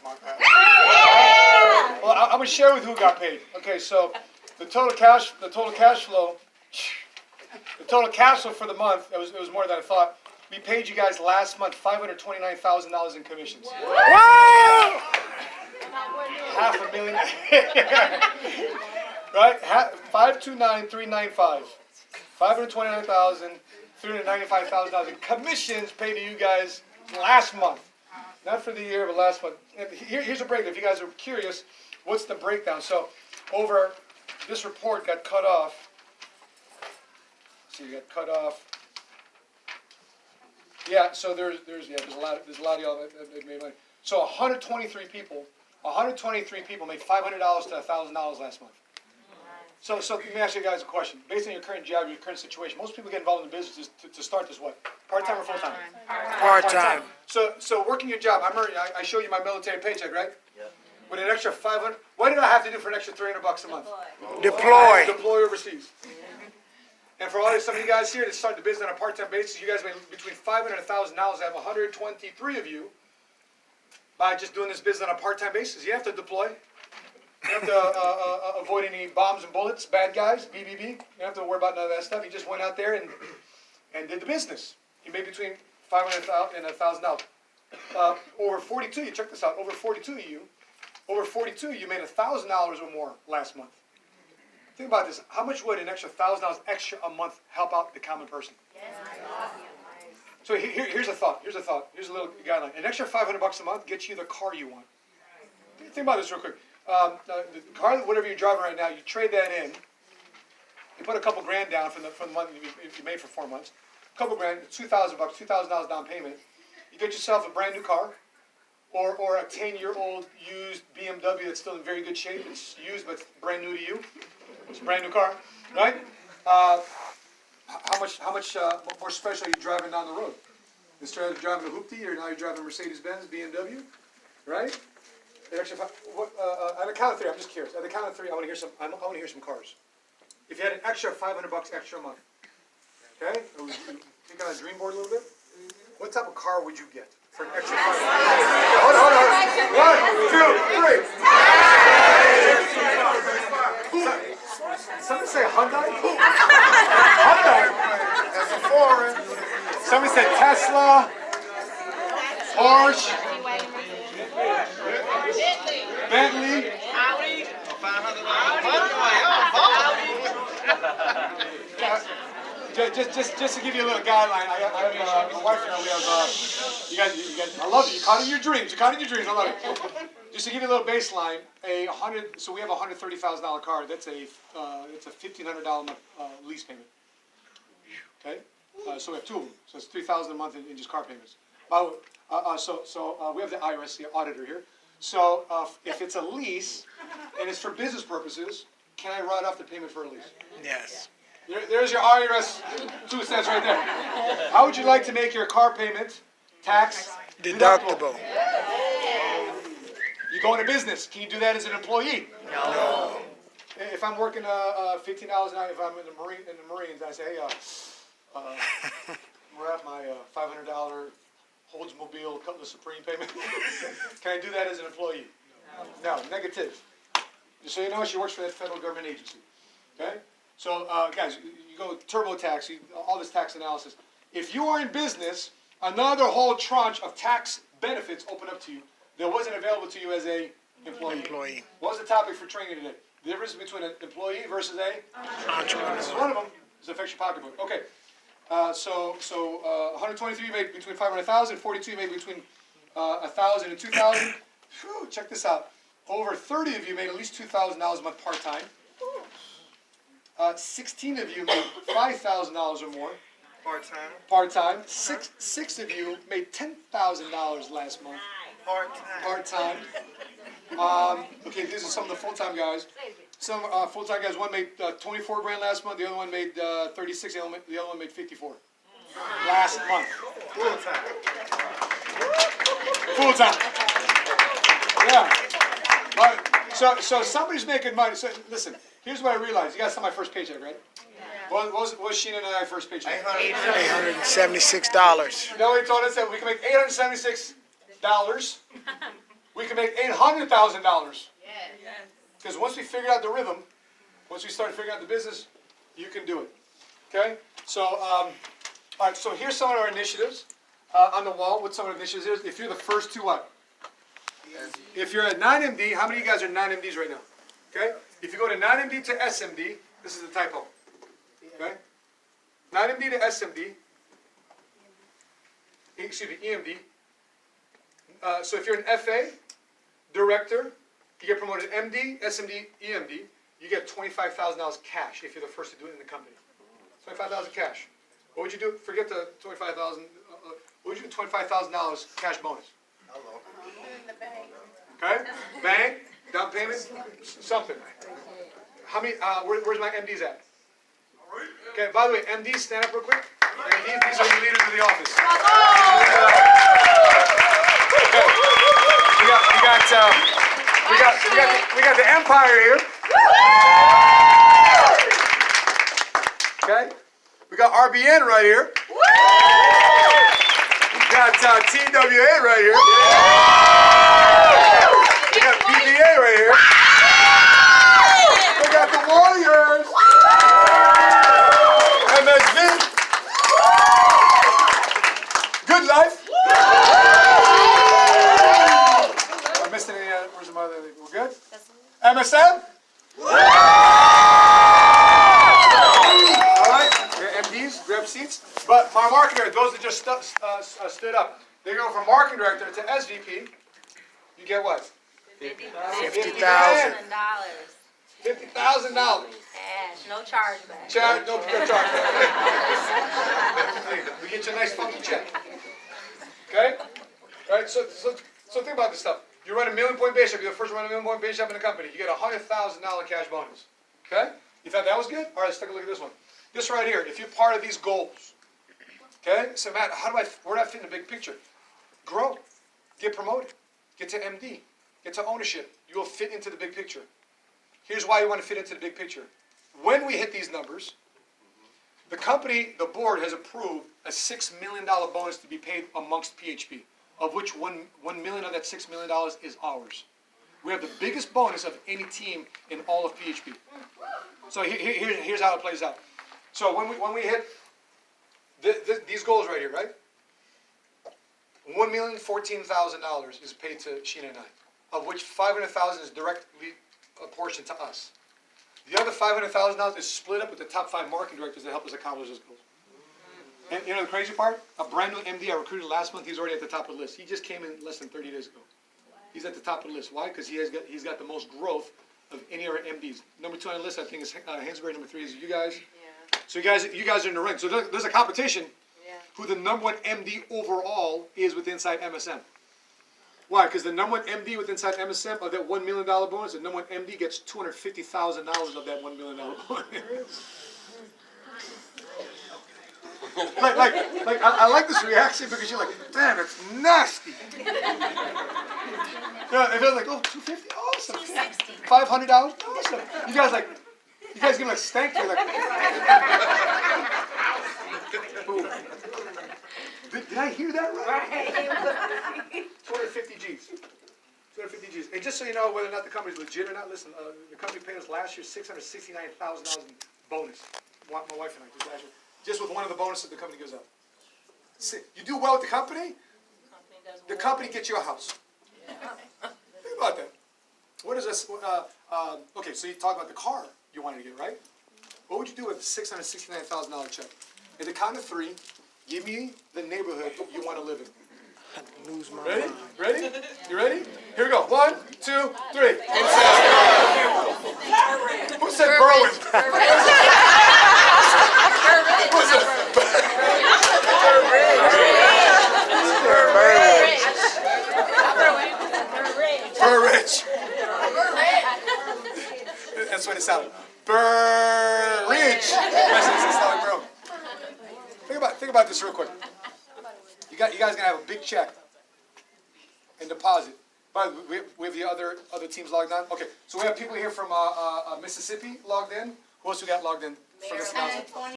last month. Well, I'm gonna share with who got paid. Okay, so the total cash flow for the month, it was more than I thought. We paid you guys last month $529,000 in commissions. Wow! $529,395. Right? 529,395. $529,395,000 in commissions paid to you guys last month. Not for the year, but last month. And here's a breakdown. If you guys are curious, what's the breakdown? So, over this report got cut off. So you got cut off. Yeah. So there's a lot of y'all that made money. So 123 people made $500 to $1,000 last month. So let me ask you guys a question. Based on your current job, your current situation, most people get involved in the business to start this what? Part-time or full-time? Part-time. So working your job, I show you my military paycheck, right? Yep. With an extra 500, what did I have to do for an extra $300 a month? Deploy. Deploy overseas. And for all some of you guys here that start the business on a part-time basis, you guys made between $500 and $1,000. I have 123 of you by just doing this business on a part-time basis. You have to deploy. You have to avoid any bombs and bullets, bad guys, BBB. You don't have to worry about none of that stuff. You just went out there and did the business. You made between $500 and $1,000. Over 42, you check this out. Over 42 of you made $1,000 or more last month. Think about this. How much would an extra $1,000 extra a month help out the common person? So here's a thought. Here's a little guideline. An extra $500 a month gets you the car you want. Think about this real quick. The car, whatever you're driving right now, you trade that in. You put a couple grand down from the month you made for 4 months. A couple grand, $2,000, $2,000 down payment. You get yourself a brand new car, or a 10-year-old used BMW that's still in very good shape. It's used, but it's brand new to you. It's a brand new car, right? How much more special are you driving down the road? Instead of driving a hoopty, or now you're driving a Mercedes-Benz, BMW, right? At the count of three, I'm just curious. At the count of three, I want to hear some cars. If you had an extra $500 extra a month, okay? Think on a dream board a little bit. What type of car would you get for an extra $500? Hold on. 1, 2, 3. Somebody say Hyundai? Hyundai. That's a foreign. Somebody said Tesla. Porsche. Bentley. Audi. Just to give you a little guideline, I have my wife and I. We have you guys. I love it. You're caught in your dreams. I love it. Just to give you a little baseline, so we have a $130,000 car. That's a $1,500 lease payment. Okay, so we have two of them. So it's $3,000 a month in just car payments. So we have the IRS, the auditor here. So if it's a lease and it's for business purposes, can I write off the payment for a lease? Yes. There's your IRS 2 cents right there. How would you like to make your car payment tax deductible? You go into business. Can you do that as an employee? No. If I'm working $15 an hour, if I'm in the Marines, I say, hey, we're at my $500 Oldsmobile Cutlass Supreme payment. Can I do that as an employee? No. Negative. Just so you know, she works for that federal government agency. Okay? So, guys, you go TurboTax, all this tax analysis. If you are in business, another whole tranche of tax benefits open up to you that wasn't available to you as a employee. What was the topic for training today? The difference between an employee versus a entrepreneur. This is one of them. This affects your pocketbook. Okay. So 123 made between 500,000, 42 made between 1,000 and 2,000. Check this out. Over 30 of you made at least $2,000 a month part-time. 16 of you made $5,000 or more. Part-time. Six of you made $10,000 last month. Part-time. Okay, these are some of the full-time guys. Some full-time guys, one made 24 grand last month, the other one made 36, the other one made 54 last month. Full-time. Yeah. So somebody's making money. So listen, here's what I realized. You guys saw my first paycheck, right? What was Sheena and I first paycheck? $876. You know what he told us? That we can make $876 We can make $800,000. Because once we figured out the rhythm, once we started figuring out the business, you can do it. Okay? So, all right, so here's some of our initiatives on the wall. What some of the initiatives is. If you're the first to what? If you're at 9MD, how many of you guys are 9MDs right now? Okay? If you go to 9MD to SMD, this is the typo. Okay? 9MD to SMD, excuse me, EMD. So if you're an FA, director, you get promoted MD, SMD, EMD, you get $25,000 cash if you're the first to do it in the company. $25,000 cash. What would you do? Forget the $25,000. What would you do? $25,000 cash bonus. Okay? Bank, down payment, something. How many? Where's my MDs at? Okay. By the way, MDs, stand up real quick. MDs, these are your leaders of the office. Okay. We got the Empire here. Okay. We got RBN right here. We got TWA right here. We got PBA right here. We got the Warriors. MSV. Good life. Am I missing any? Where's the other? We're good. MSM. All right. MDs, grab seats. But my marketing director, those that just stood up, they go from marketing director to SVP. You get what? $50,000. $50,000. Cash, no chargeback. No charge. We get you a nice funky check. Okay? All right. So think about this stuff. You run a million-point base shop. You're the first to run a million-point base shop in the company. You get a $100,000 cash bonus. Okay? You thought that was good? All right. Let's take a look at this one. This right here. If you're part of these goals. Okay? So Matt, where do I fit in the big picture? Grow. Get promoted. Get to MD. Get to ownership. You will fit into the big picture. Here's why you want to fit into the big picture. When we hit these numbers, the company, the board has approved a $6 million bonus to be paid amongst PHP, of which $1 million of that $6 million is ours. We have the biggest bonus of any team in all of PHP. So here's how it plays out. So when we hit these goals right here, right? $1,014,000 is paid to Sheena and I, of which $500,000 is directly apportioned to us. The other $500,000 is split up with the top 5 marketing directors that help us accomplish those goals. And you know the crazy part? A brand new MD I recruited last month, he's already at the top of the list. He just came in less than 30 days ago. He's at the top of the list. Why? Because he's got the most growth of any other MDs. Number 2 on the list, I think, is Hansberry. Number 3 is you guys. Yeah. So you guys are in the ring. So there's a competition. Yeah. Who the number 1 MD overall is with inside MSM. Why? Because the number 1 MD with inside MSM of that $1 million bonus, the number 1 MD gets $250,000 of that $1 million bonus. I like this reaction because you're like, damn, it's nasty. Yeah, it feels like, oh, $250, awesome. $500, awesome. You guys give like stank here, like. Boom. Did I hear that right? 250 G's. 250 G's. And just so you know whether or not the company's legit or not, listen, the company paid us last year $669,000 in bonus. My wife and I just last year. Just with one of the bonuses the company gives out. See, you do well with the company company gets you a house. Think about that. What is this? Okay, so you talk about the car you wanted to get, right? What would you do with a $669,000 check? At the count of 3, give me the neighborhood you want to live in. Lose my Ready? mind. Ready? You ready? Here we go. 1, 2, 3. Who said Berwyn? Who said Burridge. That's what it sounded. Burridge. That's how it broke. Think about this real quick. You guys gonna have a big check and deposit. But we have the other teams logged on. Okay, so we have people here from Mississippi logged in. Who else we got logged in for this announcement?